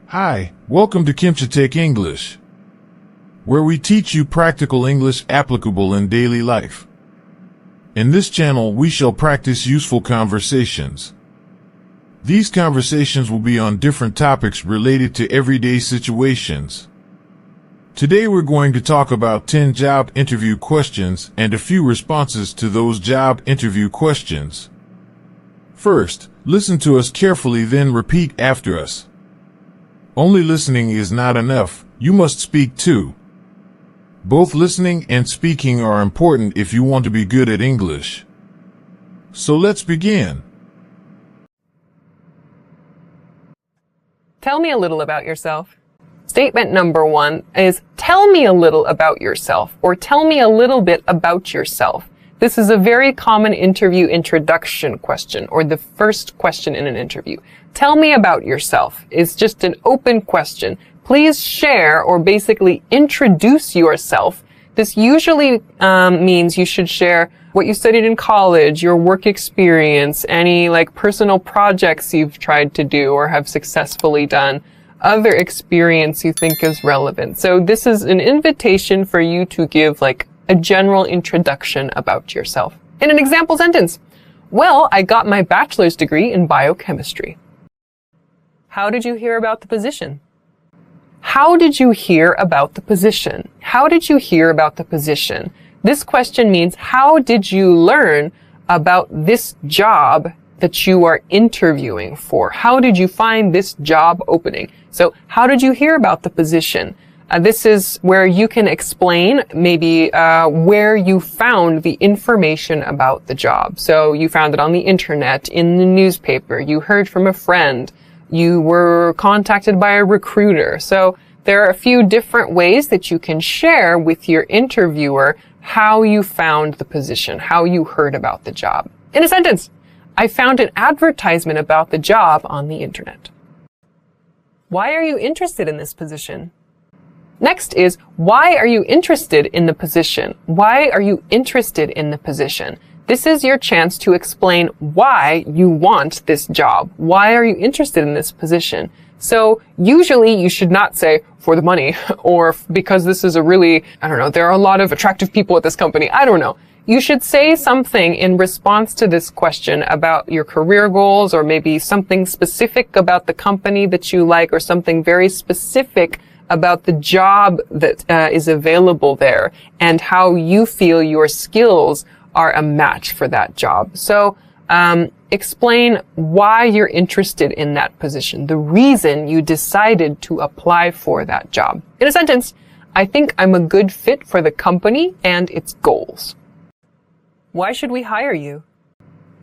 Hi, welcome to Kimchitech English, where we teach you practical English applicable in daily life. In this channel, we shall practice useful conversations. These conversations will be on different topics related to everyday situations. Today we're going to talk about 10 job interview questions and a few responses to those job interview questions. First, listen to us carefully, then repeat after us. Only listening is not enough, you must speak too. Both listening and speaking are important if you want to be good at English. So let's begin. Tell me a little about yourself. Statement number 1 is tell me a little about yourself, or tell me a little bit about yourself. This is a very common interview introduction question, or the first question in an interview. Tell me about yourself is just an open question. Please share or basically introduce yourself. This usually means you should share what you studied in college, your work experience, any personal projects you've tried to do or have successfully done, other experience you think is relevant. So this is an invitation for you to give a general introduction about yourself. In an example sentence, well, I got my bachelor's degree in biochemistry. How did you hear about the position? How did you hear about the position? How did you hear about the position? This question means how did you learn about this job that you are interviewing for? How did you find this job opening? So how did you hear about the position? This is where you can explain maybe where you found the information about the job. So you found it on the internet, in the newspaper, you heard from a friend, you were contacted by a recruiter. So there are a few different ways that you can share with your interviewer how you found the position, how you heard about the job. In a sentence, I found an advertisement about the job on the internet. Why are you interested in this position? Next is, why are you interested in the position? Why are you interested in the position? This is your chance to explain why you want this job. Why are you interested in this position? So usually you should not say for the money or because this is a really, there are a lot of attractive people at this company. I don't know. You should say something in response to this question about your career goals, or maybe something specific about the company that you like, or something very specific about the job that is available there and how you feel your skills are a match for that job. So explain why you're interested in that position, the reason you decided to apply for that job. In a sentence, I think I'm a good fit for the company and its goals. Why should we hire you?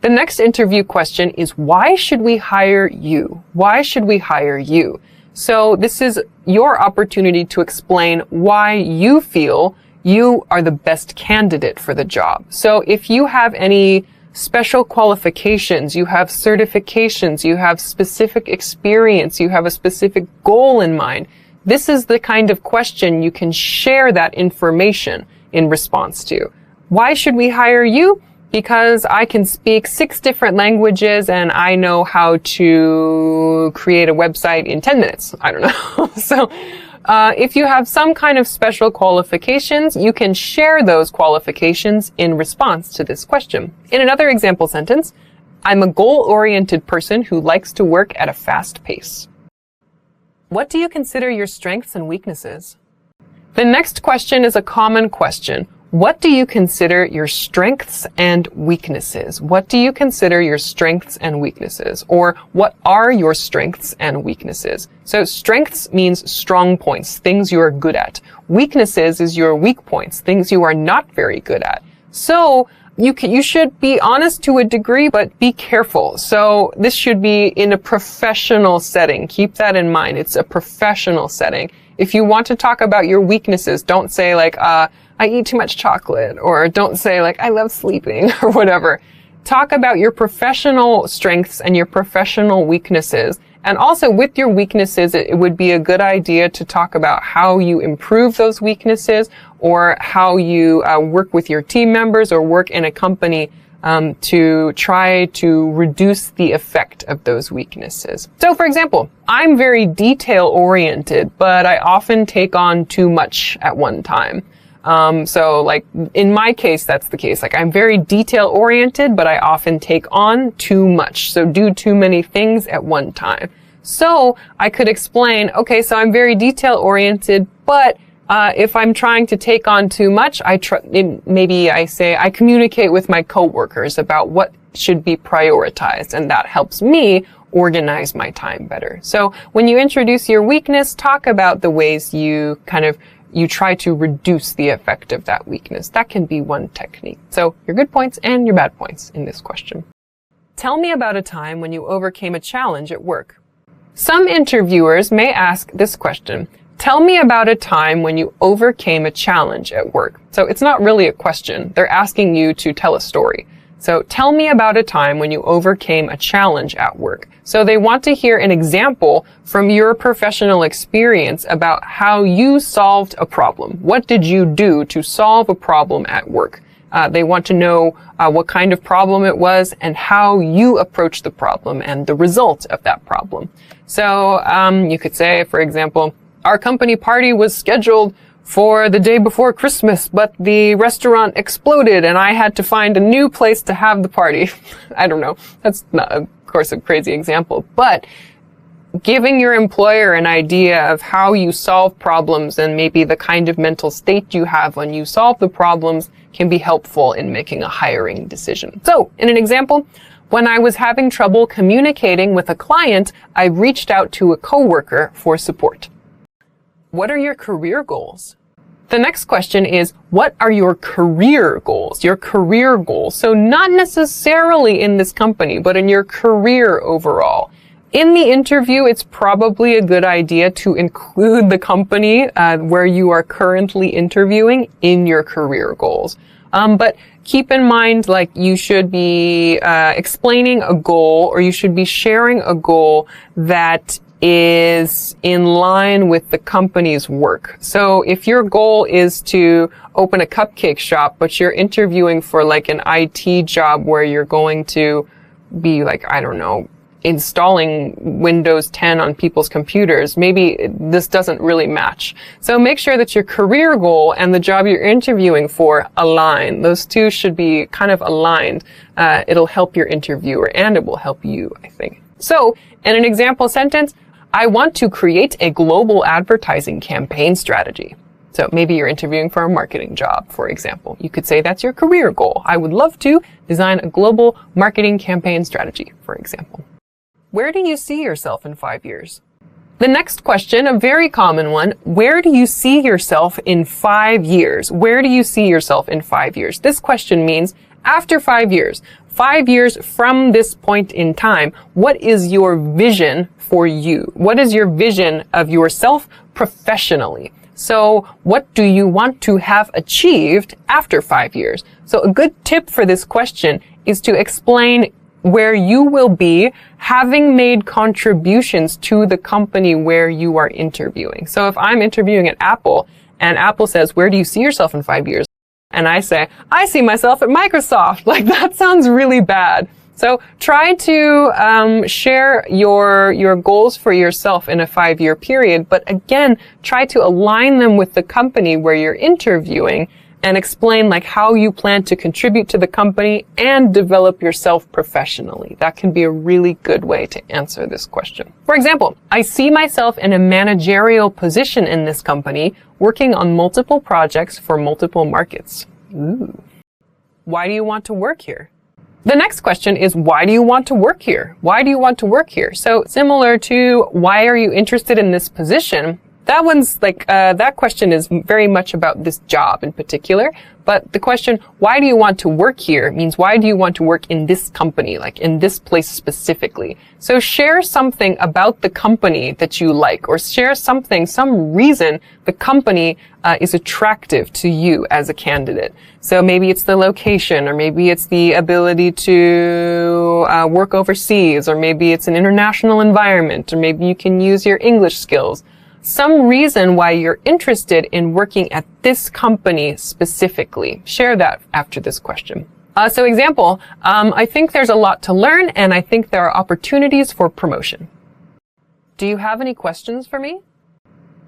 The next interview question is, why should we hire you? Why should we hire you? So this is your opportunity to explain why you feel you are the best candidate for the job. So if you have any special qualifications, you have certifications, you have specific experience, you have a specific goal in mind, this is the kind of question you can share that information in response to. Why should we hire you? Because I can speak 6 different languages and I know how to create a website in 10 minutes. I don't know. So if you have some kind of special qualifications, you can share those qualifications in response to this question. In another example sentence, I'm a goal-oriented person who likes to work at a fast pace. What do you consider your strengths and weaknesses? The next question is a common question. What do you consider your strengths and weaknesses? What do you consider your strengths and weaknesses? Or what are your strengths and weaknesses? So strengths means strong points, things you are good at. Weaknesses is your weak points, things you are not very good at. So you should be honest to a degree, but be careful. So this should be in a professional setting. Keep that in mind. It's a professional setting. If you want to talk about your weaknesses, don't say I eat too much chocolate, or don't say I love sleeping or whatever. Talk about your professional strengths and your professional weaknesses. And also with your weaknesses, it would be a good idea to talk about how you improve those weaknesses, or how you work with your team members or work in a company to try to reduce the effect of those weaknesses. So, for example, I'm very detail-oriented, but I often take on too much at one time. So like in my case, that's the case. Like I'm very detail oriented, but I often take on too much. So do too many things at one time. So I could explain, okay, so I'm very detail oriented, but if I'm trying to take on too much, maybe I say I communicate with my coworkers about what should be prioritized, and that helps me organize my time better. So when you introduce your weakness, talk about the ways you try to reduce the effect of that weakness. That can be one technique. So your good points and your bad points in this question. Tell me about a time when you overcame a challenge at work. Some interviewers may ask this question. Tell me about a time when you overcame a challenge at work. So it's not really a question. They're asking you to tell a story. So tell me about a time when you overcame a challenge at work. So they want to hear an example from your professional experience about how you solved a problem. What did you do to solve a problem at work? They want to know what kind of problem it was and how you approached the problem and the result of that problem. So you could say, for example, our company party was scheduled for the day before Christmas, but the restaurant exploded and I had to find a new place to have the party. I don't know. That's not, of course, a crazy example, but giving your employer an idea of how you solve problems and maybe the kind of mental state you have when you solve the problems can be helpful in making a hiring decision. So, in an example, when I was having trouble communicating with a client, I reached out to a coworker for support. What are your career goals? The next question is, what are your career goals? Your career goals. So not necessarily in this company, but in your career overall. In the interview, it's probably a good idea to include the company where you are currently interviewing in your career goals. But keep in mind, like, you should be explaining a goal, or you should be sharing a goal that is in line with the company's work. So if your goal is to open a cupcake shop, but you're interviewing for like an IT job where you're going to be like, I don't know, installing Windows 10 on people's computers, maybe this doesn't really match. So make sure that your career goal and the job you're interviewing for align. Those two should be kind of aligned. It'll help your interviewer and it will help you, I think. So in an example sentence, I want to create a global advertising campaign strategy. So maybe you're interviewing for a marketing job, for example. You could say that's your career goal. I would love to design a global marketing campaign strategy, for example. Where do you see yourself in 5 years? The next question, a very common one, where do you see yourself in 5 years? Where do you see yourself in 5 years? This question means after 5 years. 5 years from this point in time, what is your vision for you? What is your vision of yourself professionally? So what do you want to have achieved after 5 years? So a good tip for this question is to explain where you will be having made contributions to the company where you are interviewing. So if I'm interviewing at Apple and Apple says, where do you see yourself in 5 years? And I say, I see myself at Microsoft. Like, that sounds really bad. So try to share your goals for yourself in a 5-year period. But again, try to align them with the company where you're interviewing and explain like how you plan to contribute to the company and develop yourself professionally. That can be a really good way to answer this question. For example, I see myself in a managerial position in this company, working on multiple projects for multiple markets. Ooh. Why do you want to work here? The next question is, why do you want to work here? Why do you want to work here? So similar to, why are you interested in this position? That one's like, that question is very much about this job in particular. But the question, why do you want to work here, means why do you want to work in this company, like in this place specifically? So share something about the company that you like, or share something, some reason the company is attractive to you as a candidate. So maybe it's the location, or maybe it's the ability to work overseas, or maybe it's an international environment, or maybe you can use your English skills. Some reason why you're interested in working at this company specifically. Share that after this question. So example, I think there's a lot to learn and I think there are opportunities for promotion. Do you have any questions for me?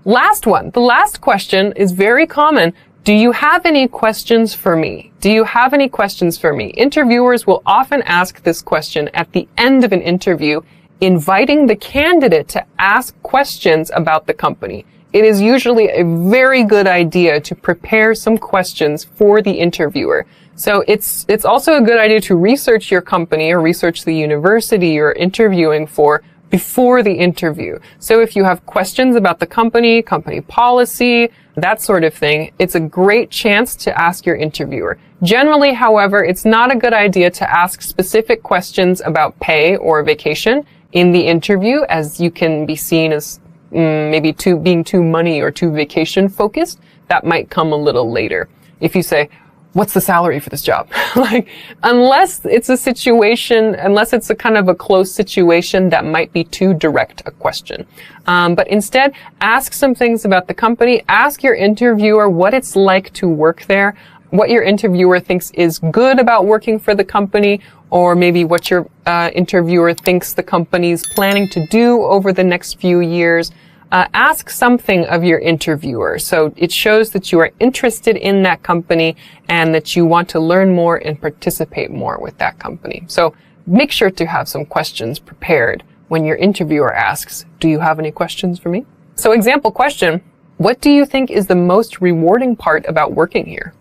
Last one. The last question is very common. Do you have any questions for me? Do you have any questions for me? Interviewers will often ask this question at the end of an interview, inviting the candidate to ask questions about the company. It is usually a very good idea to prepare some questions for the interviewer. So it's also a good idea to research your company or research the university you're interviewing for before the interview. So if you have questions about the company policy, that sort of thing, it's a great chance to ask your interviewer. Generally, however, it's not a good idea to ask specific questions about pay or vacation in the interview, as you can be seen as maybe being too money or too vacation focused. That might come a little later. If you say, what's the salary for this job? Unless it's a kind of a close situation, that might be too direct a question. But instead, ask some things about the company. Ask your interviewer what it's like to work there, what your interviewer thinks is good about working for the company, or maybe what your interviewer thinks the company's planning to do over the next few years. Ask something of your interviewer. So it shows that you are interested in that company and that you want to learn more and participate more with that company. So make sure to have some questions prepared when your interviewer asks, do you have any questions for me? So example question, what do you think is the most rewarding part about working here?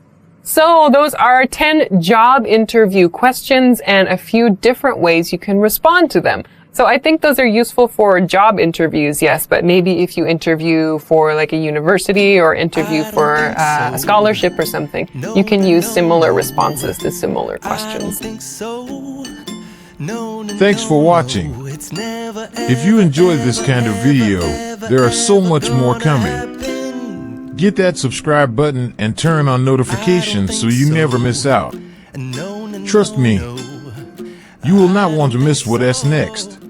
So those are 10 job interview questions and a few different ways you can respond to them. So I think those are useful for job interviews, yes, but maybe if you interview for like a university or interview for a scholarship or something, you can use similar responses to similar questions. Thanks for watching. If you enjoyed this kind of video, there are so much more coming. Get that subscribe button and turn on notifications so you never miss out. Trust me, you will not want to miss what's next.